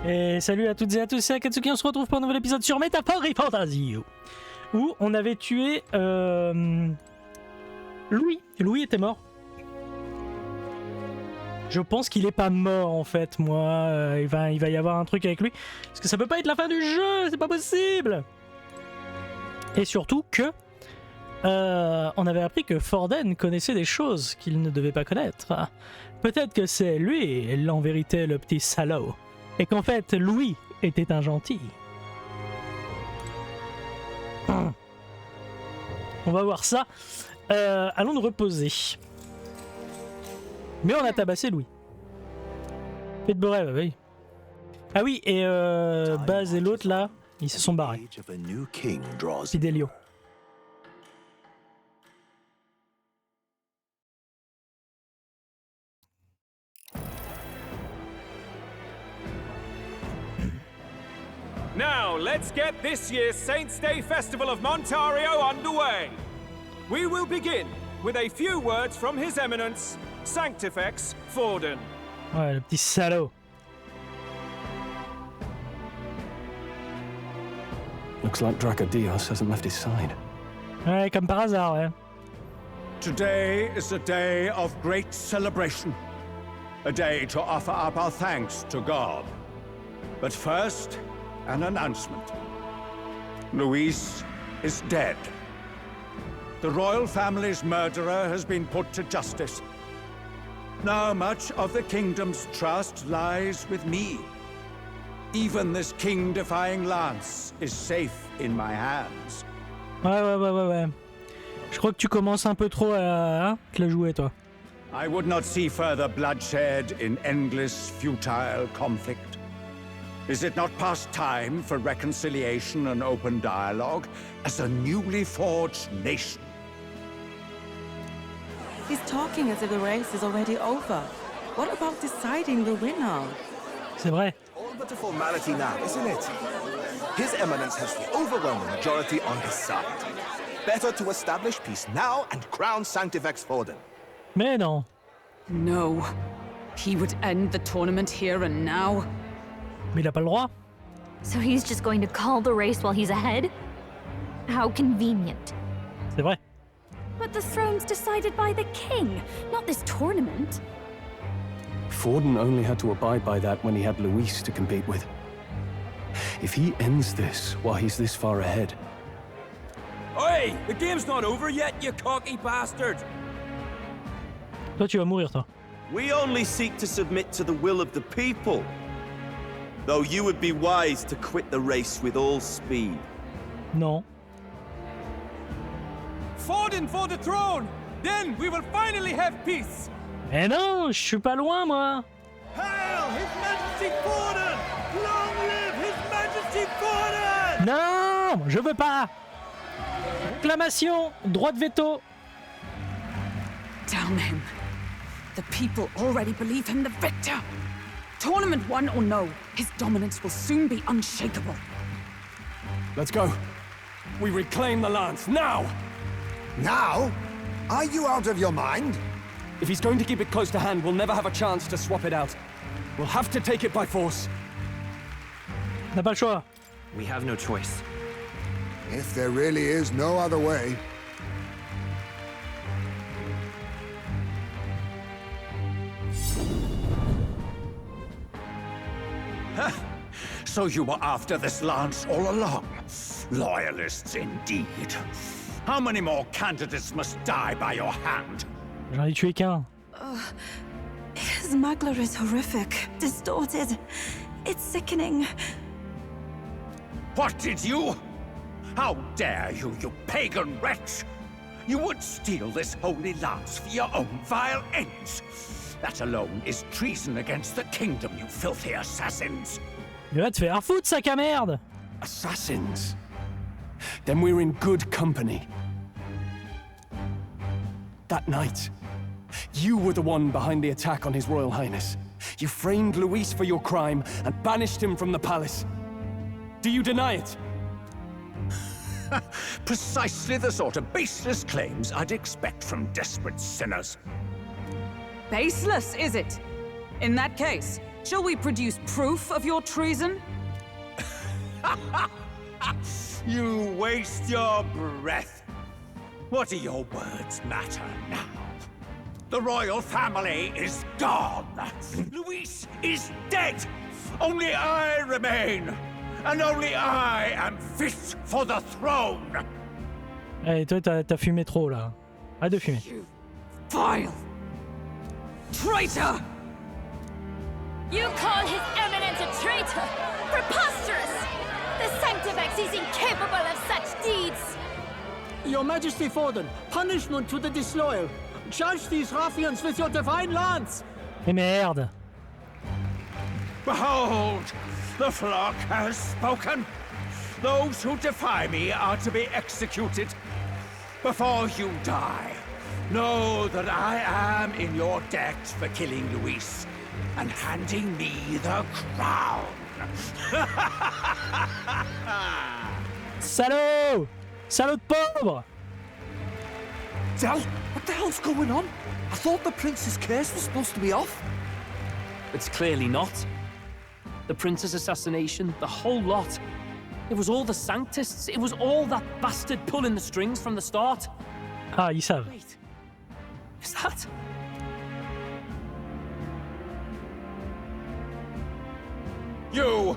Et salut à toutes et à tous, c'est Akatsuki, on se retrouve pour un nouvel épisode sur Re Fantazio, où on avait tué Louis. Louis était mort. Je pense qu'il est pas mort en fait, moi. Il va y avoir un truc avec lui. Parce que ça peut pas être la fin du jeu, c'est pas possible. Et surtout que on avait appris que Forden connaissait des choses qu'il ne devait pas connaître. Peut-être que c'est lui, en vérité, le petit salaud. Et qu'en fait, Louis était un gentil. On va voir ça. Allons nous reposer. Mais on a tabassé Louis. Faites beau rêve, oui. Ah oui, et Baz et l'autre là, ils se sont barrés. Fidelio. Now, let's get this year's Saints' Day Festival of Montario underway. We will begin with a few words from His Eminence, Sanctifex Forden. Ouais, le petit salaud. Looks like Dracodios hasn't left his side. Ouais, comme par hasard, ouais. Today is a day of great celebration. A day to offer up our thanks to God. But first, an announcement. Luis is dead. The royal family's murderer has been put to justice. Now much of the kingdom's trust lies with me. Even this king-defying lance is safe in my hands. Ouais. Je crois que tu commences un peu trop à te la jouer, toi. I would not see further bloodshed in endless, futile conflict. Is it not past time for reconciliation and open dialogue as a newly forged nation? He's talking as if the race is already over. What about deciding the winner? C'est vrai. All but a formality now, isn't it? His Eminence has the overwhelming majority on his side. Better to establish peace now and crown Sanctifex Forden. Mais non. No. He would end the tournament here and now. Mais il a pas le droit. So he's just going to call the race while he's ahead? How convenient. C'est vrai. But the throne's decided by the king, not this tournament. Forden only had to abide by that when he had Luis to compete with. If he ends this while he's this far ahead... Oi! The game's not over yet, you cocky bastard! Toi, tu vas mourir, toi. We only seek to submit to the will of the people. Though you would be wise to quit the race with all speed. Non. Forden for the throne! Then we will finally have peace! Mais non, je suis pas loin, moi. Hail His Majesty Forden! Long live His Majesty Forden! Non, je veux pas. Réclamation, droit de veto. Damn him. The people already believe him the victor. Tournament won or no, his dominance will soon be unshakable. Let's go. We reclaim the lance, now! Now? Are you out of your mind? If he's going to keep it close to hand, we'll never have a chance to swap it out. We'll have to take it by force. On n'a pas le choix. We have no choice. If there really is no other way. So you were after this lance all along? Loyalists indeed. How many more candidates must die by your hand? J'en ai tué qu'un. His smuggler is horrific, distorted. It's sickening. What did you? How dare you, you pagan wretch! You would steal this holy lance for your own vile ends. That alone is treason against the kingdom, you filthy assassins. Mais va te faire foutre, sac à merde. Assassins. Then we're in good company. That night, you were the one behind the attack on His Royal Highness. You framed Luis for your crime and banished him from the palace. Do you deny it? Precisely the sort of baseless claims I'd expect from desperate sinners. Baseless, is it? In that case, shall we produce proof of your treason? You waste your breath. What do your words matter now? The royal family is gone. Luis is dead. Only I remain. And only I am fit for the throne. Allez, toi, t'as fumé trop, là. Arrête de fumer. You vile traitor! You call His Eminence a traitor? Preposterous! The Sanctifex is incapable of such deeds! Your Majesty Forden, punishment to the disloyal. Judge these ruffians with your divine lance! Eh merde! Behold, the flock has spoken. Those who defy me are to be executed. Before you die, know that I am in your debt for killing Luis and handing me the crown. Salaud! Salaud de pauvre! Del, what the hell's going on? I thought the prince's curse was supposed to be off. It's clearly not. The prince's assassination, the whole lot. It was all the Sanctists. It was all that bastard pulling the strings from the start. Ah, ils savent. Wait, is that? You,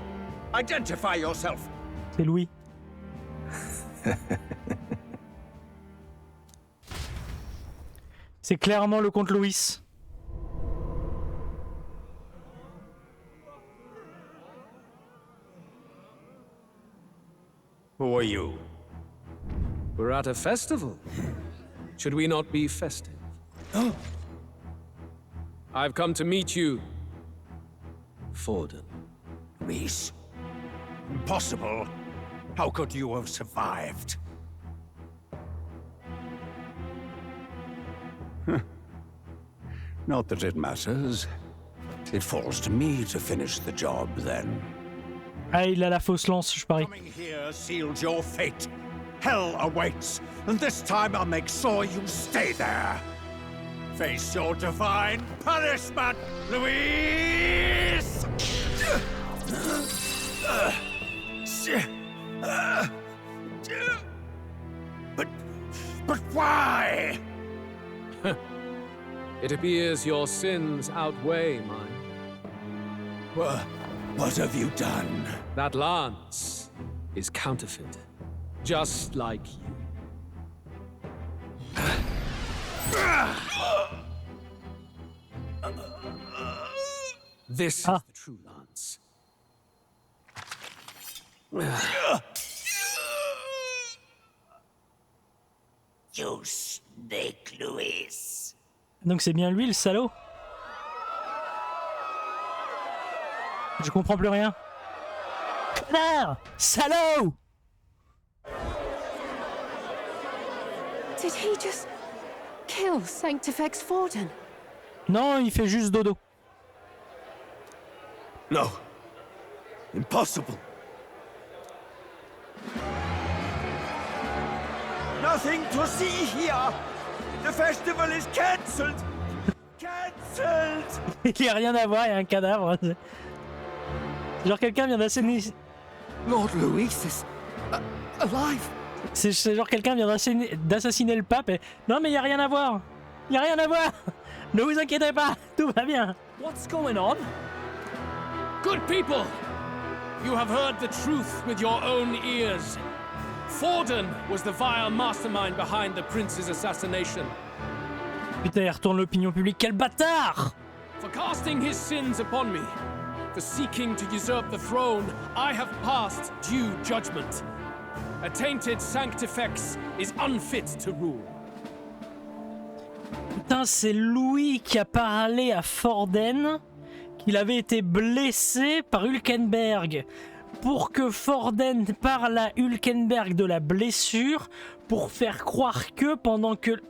identify yourself. C'est Louis. C'est clairement le comte Louis. Who are you? We're at a festival. Should we not be festive? I've come to meet you, Forden. Luis? Impossible. How could you have survived? Not that it matters. It falls to me to finish the job, then. Ah, il a la fausse lance, je parie. Coming here sealed your fate. Hell awaits, and this time I'll make sure you stay there. Face your divine punishment, Luis! But why? It appears your sins outweigh mine. What have you done? That lance is counterfeit, just like you. This is the true lance. You snake, Luis. Donc c'est bien lui le salaud. Je comprends plus rien. Connard! Salaud! Did he just kill Sanctifex Forden? Non, il fait juste dodo. No. Impossible. Nothing to see here. The festival is cancelled. Cancelled. Il n'y a rien à voir, il y a un cadavre. Genre quelqu'un vient d'assassiner. Lord Luis is alive. C'est genre quelqu'un vient d'assassiner le pape et... Non mais il n'y a rien à voir. Il n'y a rien à voir. Ne vous inquiétez pas, tout va bien. What's going on? Good people! You have heard the truth with your own ears. Forden was the vile mastermind behind the prince's assassination. Putain, il retourne l'opinion publique, quel bâtard! For casting his sins upon me, for seeking to usurp the throne, I have passed due judgment. A tainted Sanctifex is unfit to rule. Putain, c'est Louis qui a parlé à Forden qu'il avait été blessé par Hulkenberg. Pour que Forden parle à Hulkenberg de la blessure, pour faire croire que pendant que...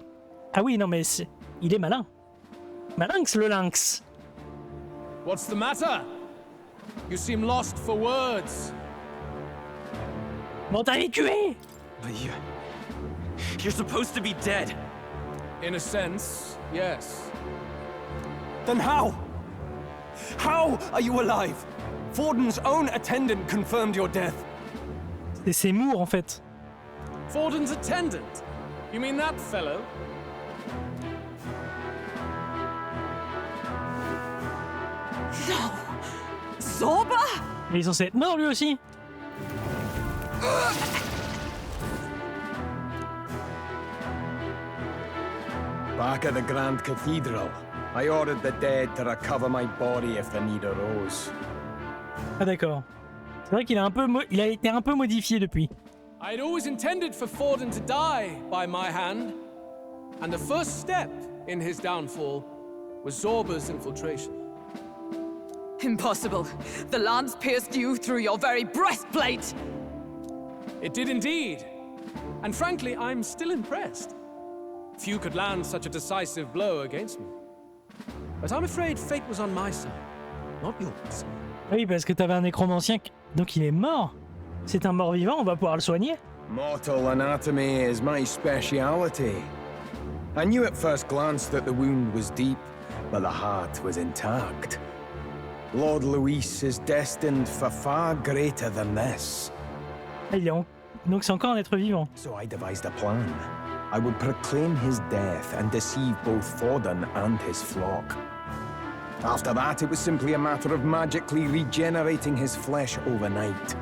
Ah oui, non mais il est malin. Malinx le lynx. What's the matter? You seem lost for words. Bon, t'allais tuer! But you're supposed to be dead. In a sense, yes. Then how? How are you alive? Forden's own attendant confirmed your death. C'est Seymour en fait. Forden's attendant? You mean that fellow? No! Zorba? Mais il est censé être mort lui aussi. Back at the Grand Cathedral, I ordered the dead to recover my body if the need arose. Ah d'accord. C'est vrai qu'il a il a été un peu modifié depuis. I'd always intended for Forden to die by my hand, and the first step in his downfall was Zorba's infiltration. Impossible. The lance pierced you through your very breastplate! It did indeed. And frankly, I'm still impressed. Few could land such a decisive blow against me. But I'm afraid fate was on my side, not yours. Oui, parce que t'avais un nécromancien, donc il est mort. C'est un mort-vivant, on va pouvoir le soigner. Mortal anatomy is my speciality. I knew at first glance that the wound was deep, but the heart was intact. Lord Luis is destined for far greater than this. Donc c'est encore un être vivant. So I devised a plan. I would proclaim his death and deceive both Forden and his flock. After that, it was simply a matter of magically regenerating his flesh overnight.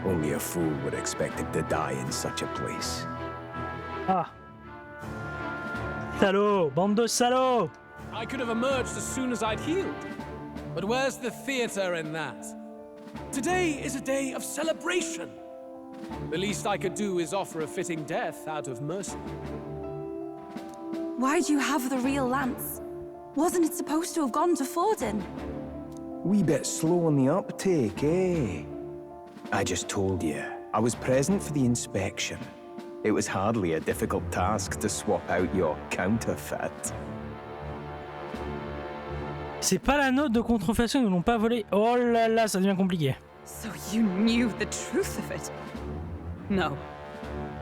Only a fool would expect him to die in such a place. Ah. Salaud! Bande de salauds! I could have emerged as soon as I'd healed. But where's the theater in that? Today is a day of celebration. The least I could do is offer a fitting death out of mercy. Why'd you have the real lance? Wasn't it supposed to have gone to Forden? Wee bit slow on the uptake, eh? I just told you, I was present for the inspection. It was hardly a difficult task to swap out your counterfeit. C'est pas la note de contrefaçon, ils ne l'ont pas volé. Oh là là, ça devient compliqué. So you knew the truth of it? No.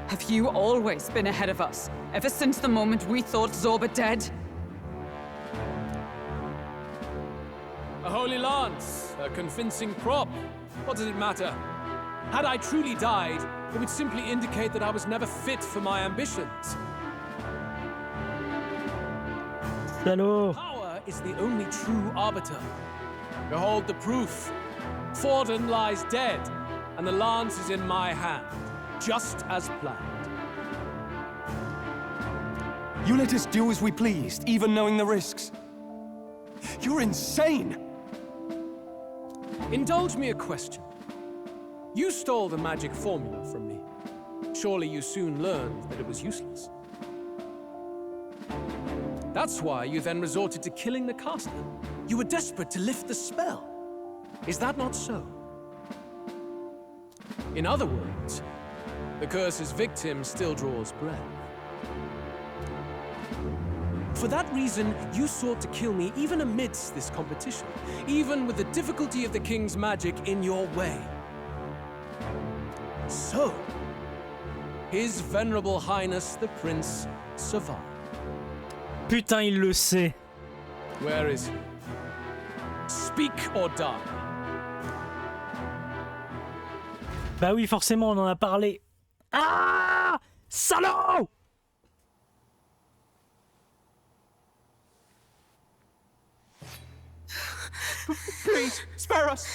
Have you always been ahead of us, ever since the moment we thought Zorba dead? A holy lance, a convincing prop. What does it matter? Had I truly died, it would simply indicate that I was never fit for my ambitions. Salaud! Power is the only true arbiter. Behold the proof. Forden lies dead, and the lance is in my hand, just as planned. You let us do as we pleased, even knowing the risks. You're insane! Indulge me a question. You stole the magic formula from me. Surely you soon learned that it was useless. That's why you then resorted to killing the caster. You were desperate to lift the spell. Is that not so? In other words, the curse's victim still draws breath. For that reason, you sought to kill me even amidst this competition, even with the difficulty of the king's magic in your way. So, His Venerable Highness the Prince survived. Putain, il le sait. Where is he? Speak or die. Bah oui, forcément, on en a parlé. Ah! Salaud! Please, spare us!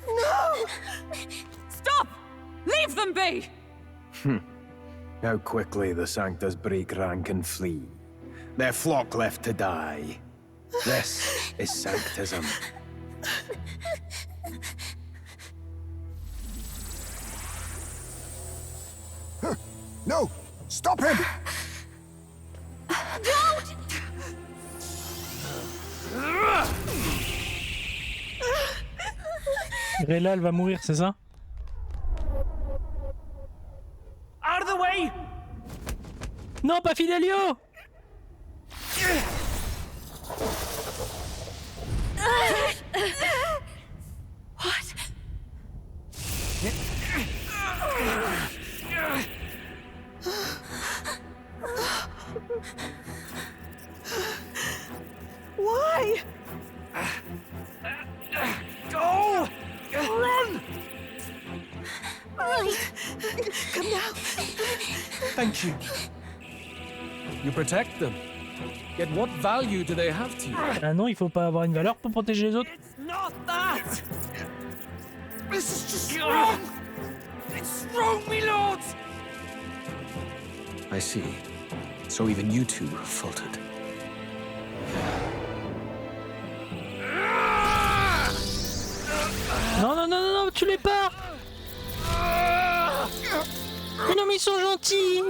No! Stop! Leave them be! How quickly the Sanctus break rank and flee. Their flock left to die. This is Sanctism. No! Stop him! Don't! Rela, elle va mourir, c'est ça? Out of the way! Non, pas Fidelio! What? Why? Right. Come now. Thank you. You protect them. Yet what value do they have to you? Ah non, il faut pas avoir une valeur pour protéger les autres. It's not that! This is just wrong! It's wrong, me lords! I see. So even you two have faltered. Non, non, non, non, non, tu les pas. Mais non, mais ils sont gentils.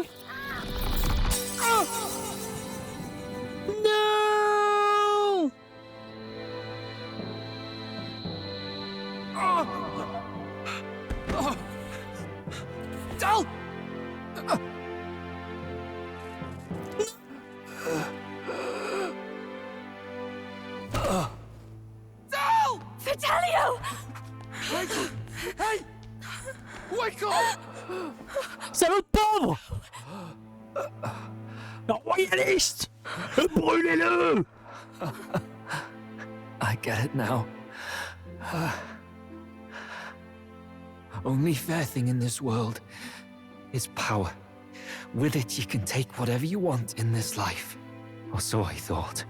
Non. Dal! Dal! Fantazio! Hey! Wake up! Salaud de pauvre. Le royaliste. Brûlez-le. I get it now. Only fair thing in this world is power. With it, you can take whatever you want in this life. Or so I thought.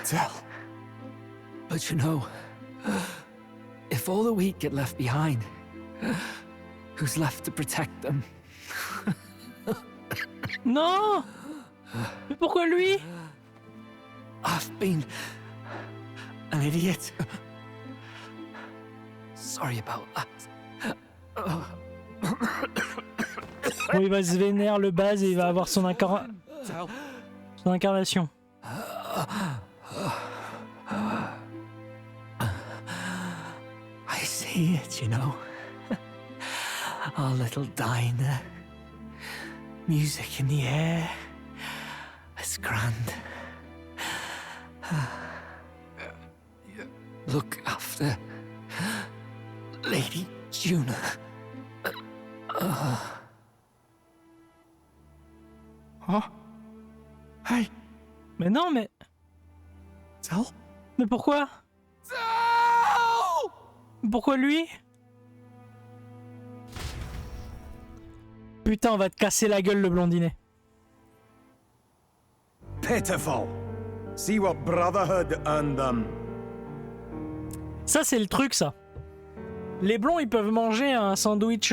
Tell. But you know, if all the weak get left behind, who's left to protect them? Non. Mais pourquoi lui? I've been an idiot. Sorry about that. Bon, il va se vénérer le base et il va avoir son incarnation. I see it, you know. Our little diner. Music in the air. It's grand. Look after Lady Juna. Hein? Hey. Mais non, mais... Tell? Mais pourquoi? Pourquoi lui? Putain, on va te casser la gueule, le blondinet. Pitiful. See what brotherhood earned them. Ça, c'est le truc, ça. Les blonds, ils peuvent manger un sandwich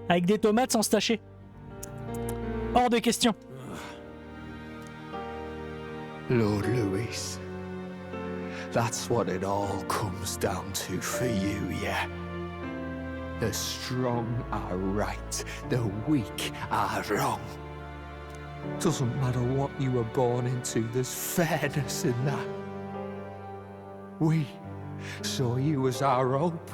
avec des tomates sans se tacher. Hors de question. Lord Louis, that's what it all comes down to for you, yeah? The strong are right, the weak are wrong. Doesn't matter what you were born into, there's fairness in that. We saw you as our hope.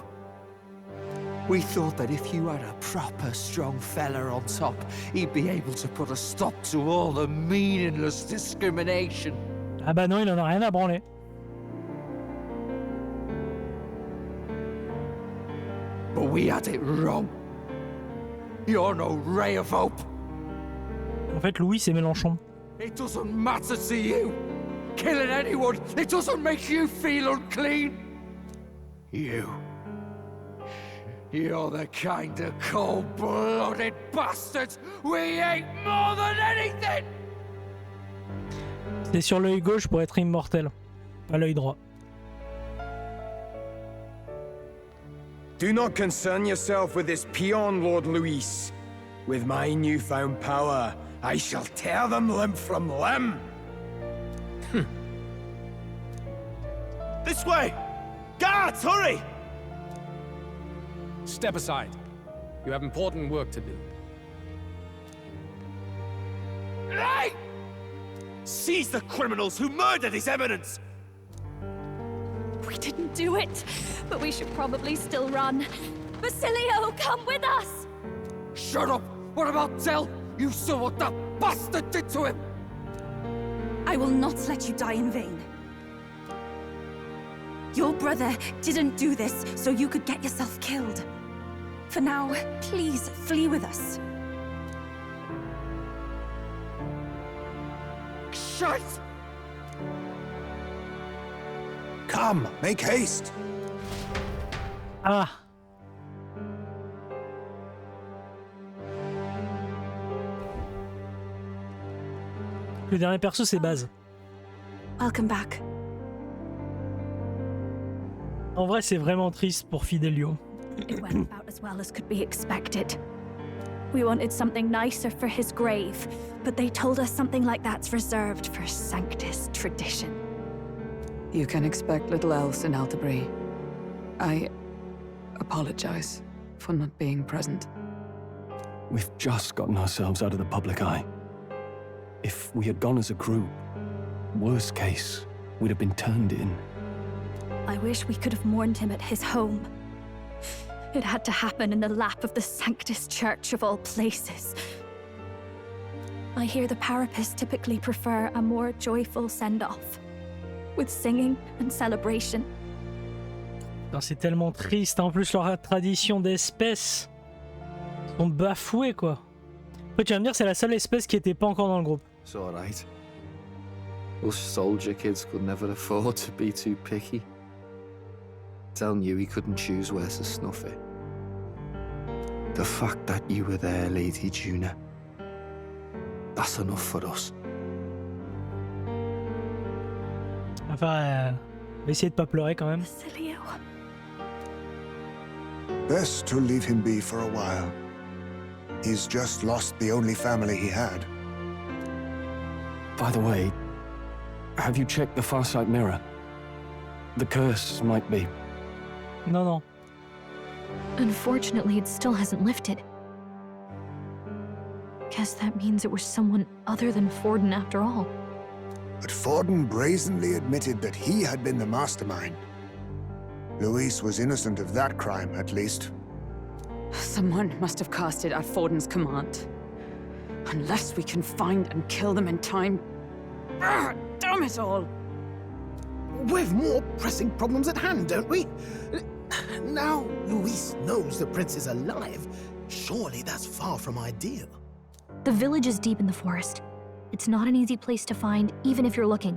We thought that if you had a proper strong fella on top, he'd be able to put a stop to all the meaningless discrimination. Ah bah non, il en a rien à branler. But we had it wrong. You're no ray of hope. En fait, Louis, c'est Mélenchon. It doesn't matter to you. Killing anyone, it doesn't make you feel unclean. You're the kind of cold-blooded bastards we hate more than anything! C'est sur l'œil gauche pour être immortel, pas l'œil droit. Do not concern yourself with this peon, Lord Louis. With my newfound power, I shall tear them limb from limb. This way! Guards, hurry! Step aside. You have important work to do. Hey! Seize the criminals who murdered His Eminence! We didn't do it, but we should probably still run. Basilio, come with us! Shut up! What about Tell? You saw what that bastard did to him! I will not let you die in vain. Your brother didn't do this so you could get yourself killed. For now, please flee with us. Shite! Come, make haste. Ah. Le dernier perso, c'est Baz. Welcome back. En vrai, c'est vraiment triste pour Fidelio. It went about as well as could be expected. We wanted something nicer for his grave, but they told us something like that's reserved for Sanctus tradition. You can expect little else in Altabri. I apologize for not being present. We've just gotten ourselves out of the public eye. If we had gone as a group, worst case, we'd have been turned in. I wish we could have mourned him at his home. It had to happen in the lap of the Sanctus Church of all places. I hear the Parapists typically prefer a more joyful send-off, with singing and celebration. C'est tellement triste. En plus, leur tradition d'espèce sont bafouées, quoi. Après, tu vas me dire, c'est la seule espèce qui était pas encore dans le groupe. It's alright. Us soldier kids could never afford to be too picky. Telling you he couldn't choose where to snuff it. The fact that you were there, Lady Juna, that's enough for us. Enfin, on va essayer de pas pleurer quand même. Basilio. Best to leave him be for a while. He's just lost the only family he had. By the way, have you checked the Farsight mirror? The curse might be... Non. Unfortunately, it still hasn't lifted. Guess that means it was someone other than Forden after all. But Forden brazenly admitted that he had been the mastermind. Luis was innocent of that crime, at least. Someone must have cast it at Forden's command. Unless we can find and kill them in time. Damn it all! We've more pressing problems at hand, don't we? Now Luis knows the prince is alive. Surely that's far from ideal. The village is deep in the forest. It's not an easy place to find, even if you're looking.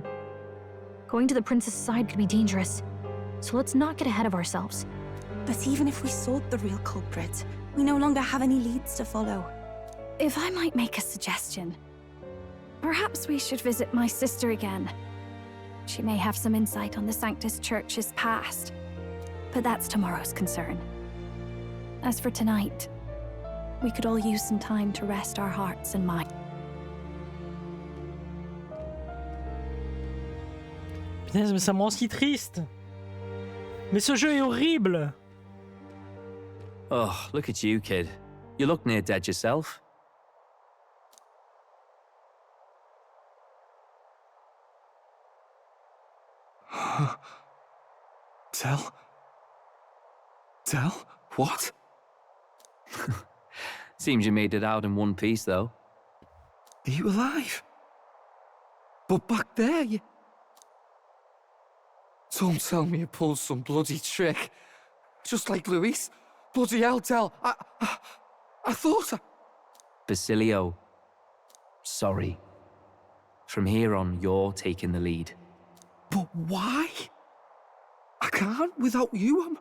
Going to the prince's side could be dangerous. So let's not get ahead of ourselves. But even if we sought the real culprit, we no longer have any leads to follow. If I might make a suggestion, perhaps we should visit my sister again. She may have some insight on the Sanctus Church's past. But that's tomorrow's concern. As for tonight, we could all use some time to rest our hearts and minds. Putain, mais ça me rend si triste. Mais ce jeu est horrible. Oh, look at you, kid. You look near dead yourself. Tell? What? Seems you made it out in one piece, though. Are you alive? But back there, you... Don't tell me you pulled some bloody trick. Just like Luis. Bloody hell, Tell. I thought I... Basilio. Sorry. From here on, you're taking the lead. But why? I can't without you.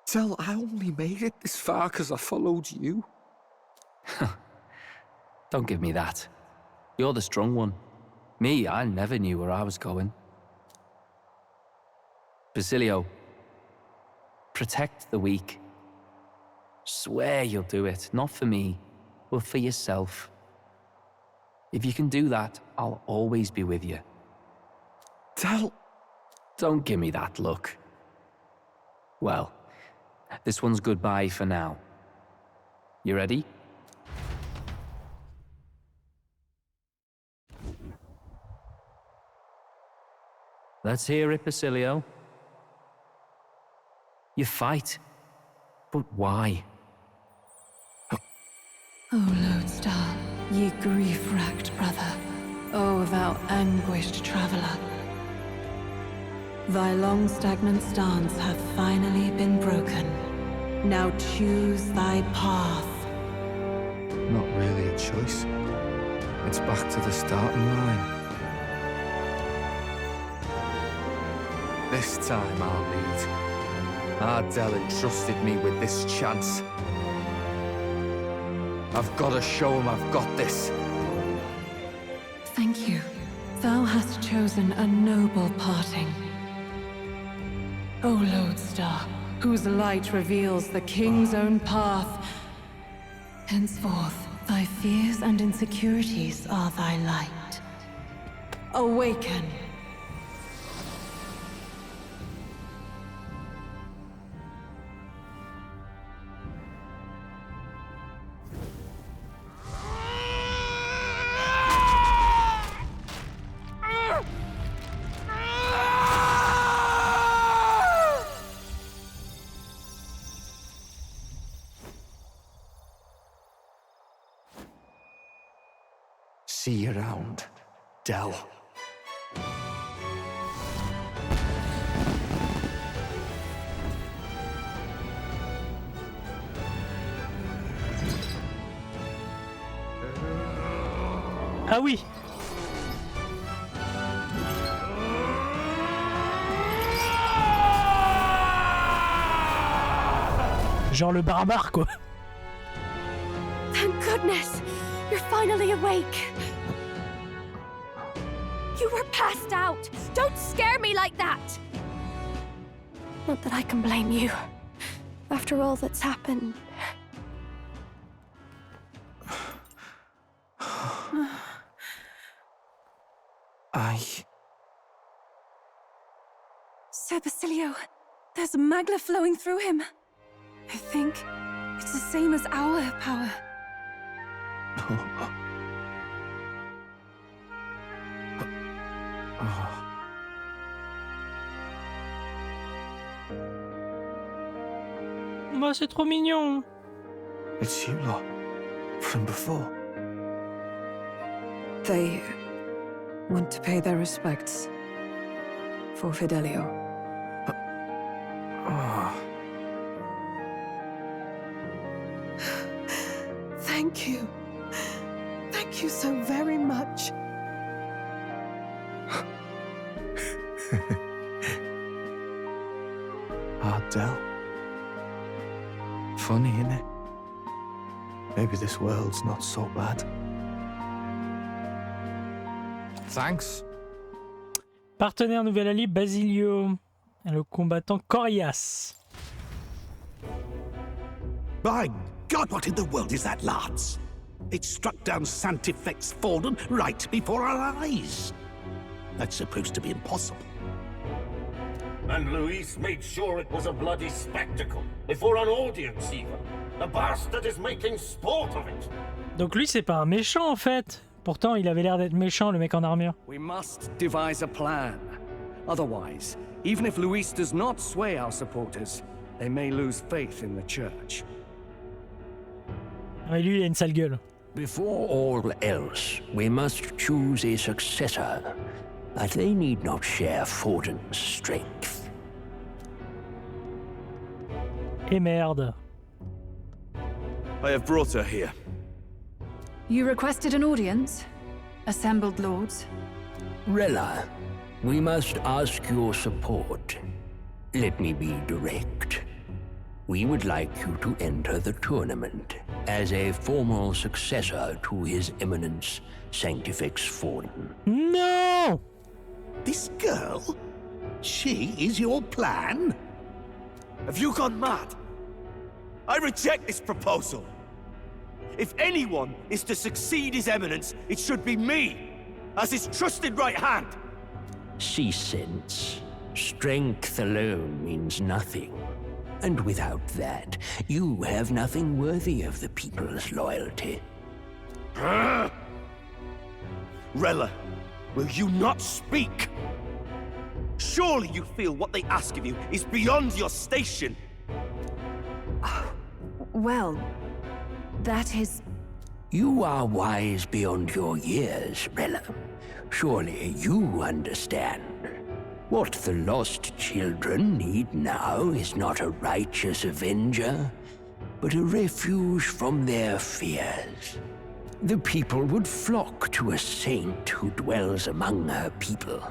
Tell, I only made it this far because I followed you. Don't give me that. You're the strong one. Me, I never knew where I was going. Basilio, protect the weak. Swear you'll do it, not for me, but for yourself. If you can do that, I'll always be with you. Tell... Don't give me that look. Well, this one's goodbye for now. You ready? Let's hear it, Basilio. You fight, but why? O Lodestar, ye grief-racked brother, O thou anguished traveler. Thy long stagnant stance hath finally been broken. Now choose thy path. Not really a choice. It's back to the starting line. This time I'll lead. Ardell entrusted me with this chance. I've got to show him I've got this. Thou hast chosen a noble parting. O Lodestar, whose light reveals the king's own path. Henceforth, thy fears and insecurities are thy light. Awaken. See you around, Del. Ah oui. Genre le barbare, quoi. Thank goodness! You're finally awake! You were passed out! Don't scare me like that! Not that I can blame you. After all that's happened. Sir Basilio, there's magla flowing through him. I think it's the same as our power. Bah, c'est trop mignon. It's you lot, from before. They want to pay their respects for Fidelio. Thank you. Thank you so very much. Del. Funny, innit? Maybe this world's not so bad. Thanks. Partenaire nouvel allié Basilio, le combattant Corias. By God, what in the world is that, lads? It struck down Santifex Forden right before our eyes. That's supposed to be impossible. And Luis made sure it was a bloody spectacle, before an audience even. The bastard is making sport of it. Donc lui c'est pas un méchant en fait. Pourtant il avait l'air d'être méchant le mec en armure. We must devise a plan. Otherwise, even if Luis does not sway our supporters, they may lose faith in the church. Ah, lui il a une sale gueule. Before all else, we must choose a successor. But they need not share Forden's strength. Et merde. I have brought her here. You requested an audience? Assembled lords? Rella, we must ask your support. Let me be direct. We would like you to enter the tournament as a formal successor to His Eminence Sanctifex Forden. No! This girl? She is your plan? Have you gone mad? I reject this proposal. If anyone is to succeed His Eminence, it should be me, as his trusted right hand. See sense. Strength alone means nothing. And without that, you have nothing worthy of the people's loyalty. Rella, will you not speak? Surely you feel what they ask of you is beyond your station. Well, that is... You are wise beyond your years, Rella. Surely you understand. What the lost children need now is not a righteous avenger, but a refuge from their fears. The people would flock to a saint who dwells among her people.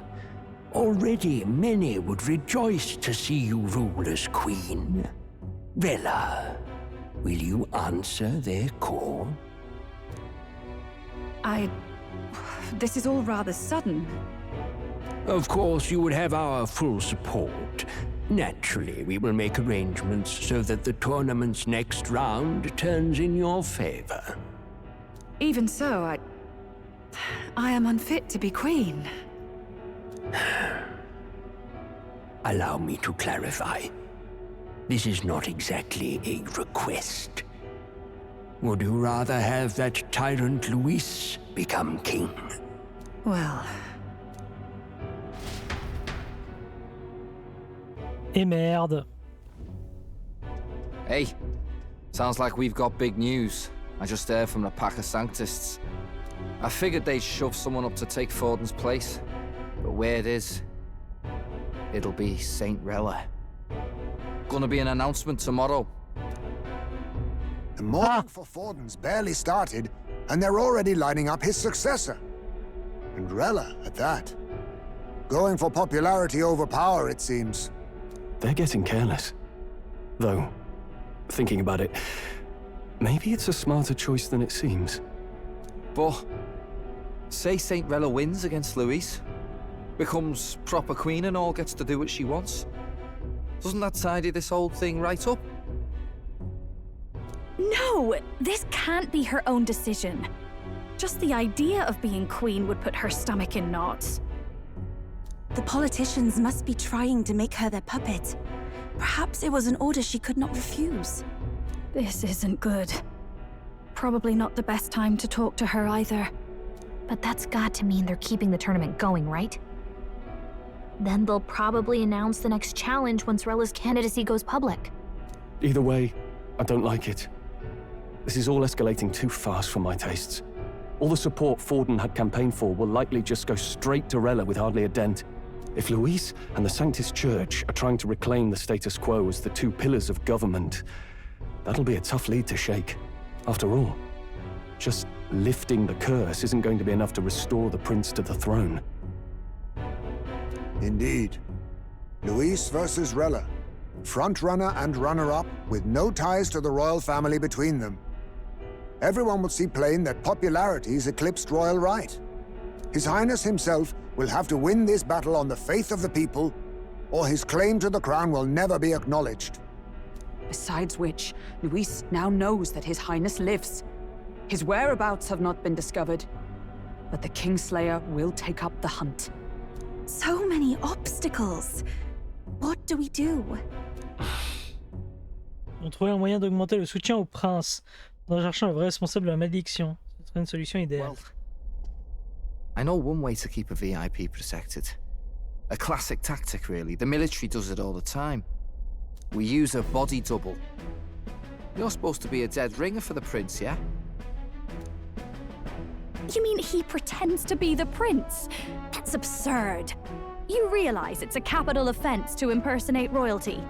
Already many would rejoice to see you rule as queen. Rella, will you answer their call? I This is all rather sudden. Of course, you would have our full support. Naturally, we will make arrangements so that the tournament's next round turns in your favor. Even so, I am unfit to be queen. Allow me to clarify. This is not exactly a request. Would you rather have that tyrant Luis become king? Well... Et merde. Hey, sounds like we've got big news. I just heard from the pack of Sanctists. I figured they'd shove someone up to take Forden's place, but where it is, it'll be Saint Rella. Gonna be an announcement tomorrow. The mourning for Forden's barely started, and they're already lining up his successor. And Rella, at that. Going for popularity over power, it seems. They're getting careless. Though, thinking about it, maybe it's a smarter choice than it seems. But, say Saint Rella wins against Luis, becomes proper queen and all gets to do what she wants. Doesn't that tidy this whole thing right up? No! This can't be her own decision. Just the idea of being queen would put her stomach in knots. The politicians must be trying to make her their puppet. Perhaps it was an order she could not refuse. This isn't good. Probably not the best time to talk to her either. But that's got to mean they're keeping the tournament going, right? Then they'll probably announce the next challenge once Rella's candidacy goes public. Either way, I don't like it. This is all escalating too fast for my tastes. All the support Forden had campaigned for will likely just go straight to Rella with hardly a dent. If Luis and the Sanctist Church are trying to reclaim the status quo as the two pillars of government, that'll be a tough lead to shake. After all, just lifting the curse isn't going to be enough to restore the prince to the throne. Indeed. Luis versus Rella. Frontrunner and runner-up with no ties to the royal family between them. Everyone will see plain that popularity's eclipsed royal right. His Highness himself will have to win this battle on the faith of the people, or his claim to the crown will never be acknowledged. Besides which, Luis now knows that His Highness lives. His whereabouts have not been discovered, but the Kingslayer will take up the hunt. So many obstacles. What do we do? On trouvait un moyen d'augmenter le soutien au prince, en cherchant le vrai responsable de la malédiction. Ce serait une solution idéale. Well, I know one way to keep a VIP protected. A classic tactic, really. The military does it all the time. We use a body double. You're supposed to be a dead ringer for the prince, yeah? You mean he pretends to be the prince? That's absurd. You realize it's a capital offense to impersonate royalty.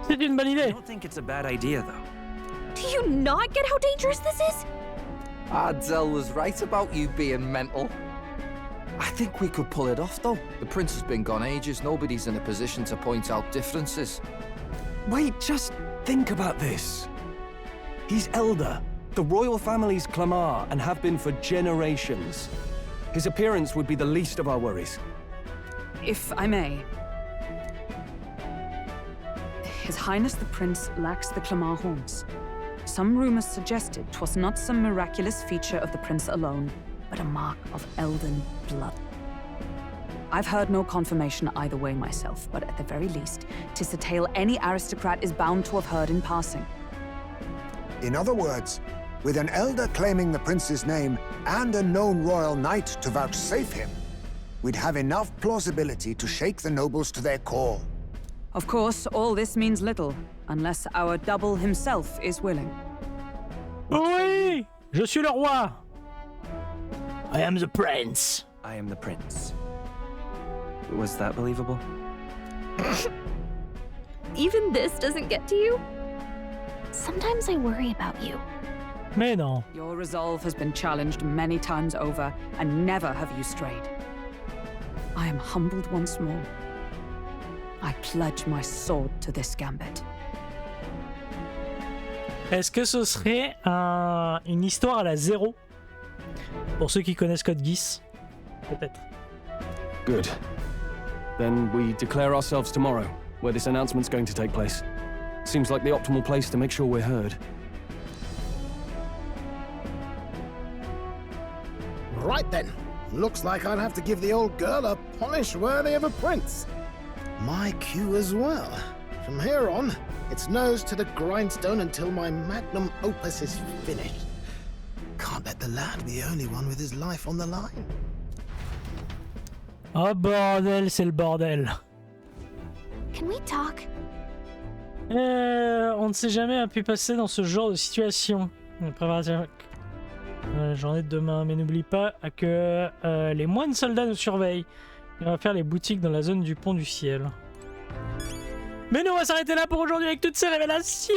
C'est une bonne idée. I don't think it's a bad idea, though. Do you not get how dangerous this is? Ardzel was right about you being mental. I think we could pull it off, though. The prince has been gone ages. Nobody's in a position to point out differences. Wait, just think about this. He's elder. The royal family's Clamar and have been for generations. His appearance would be the least of our worries. If I may. His Highness the Prince lacks the Clamar horns. Some rumors suggested 'twas not some miraculous feature of the prince alone, but a mark of elden blood. I've heard no confirmation either way myself, but at the very least, 'tis a tale any aristocrat is bound to have heard in passing. In other words, with an elder claiming the prince's name and a known royal knight to vouchsafe him, we'd have enough plausibility to shake the nobles to their core. Of course, all this means little, unless our double himself is willing. Oui! Je suis le roi! I am the prince! I am the prince. Was that believable? Even this doesn't get to you? Sometimes I worry about you. Mais non. Your resolve has been challenged many times over, and never have you strayed. I am humbled once more. I pledge my sword to this gambit. Est-ce que ce serait une histoire à la 0 Pour ceux qui connaissent Code Geass, peut-être. Good. Then we declare ourselves tomorrow, where this announcement's going to take place. Seems like the optimal place to make sure we're heard. Right then. Looks like I'll have to give the old girl a polish worthy of a prince. My cue as well. From here on, it's nose to the grindstone until my magnum opus is finished. Can't let the lad be the only one with his life on the line. Oh bordel, c'est le bordel. Can we talk? On ne sait jamais pu passer dans ce genre de situation. Préparation. Journée de demain, mais n'oublie pas que les moines soldats nous surveillent. On va faire les boutiques dans la zone du pont du ciel. Mais nous on va s'arrêter là pour aujourd'hui avec toutes ces révélations.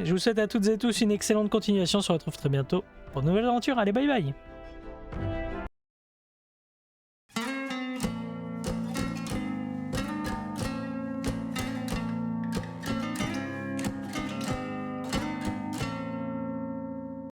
Je vous souhaite à toutes et tous une excellente continuation. On se retrouve très bientôt pour de nouvelles aventures. Allez, bye bye.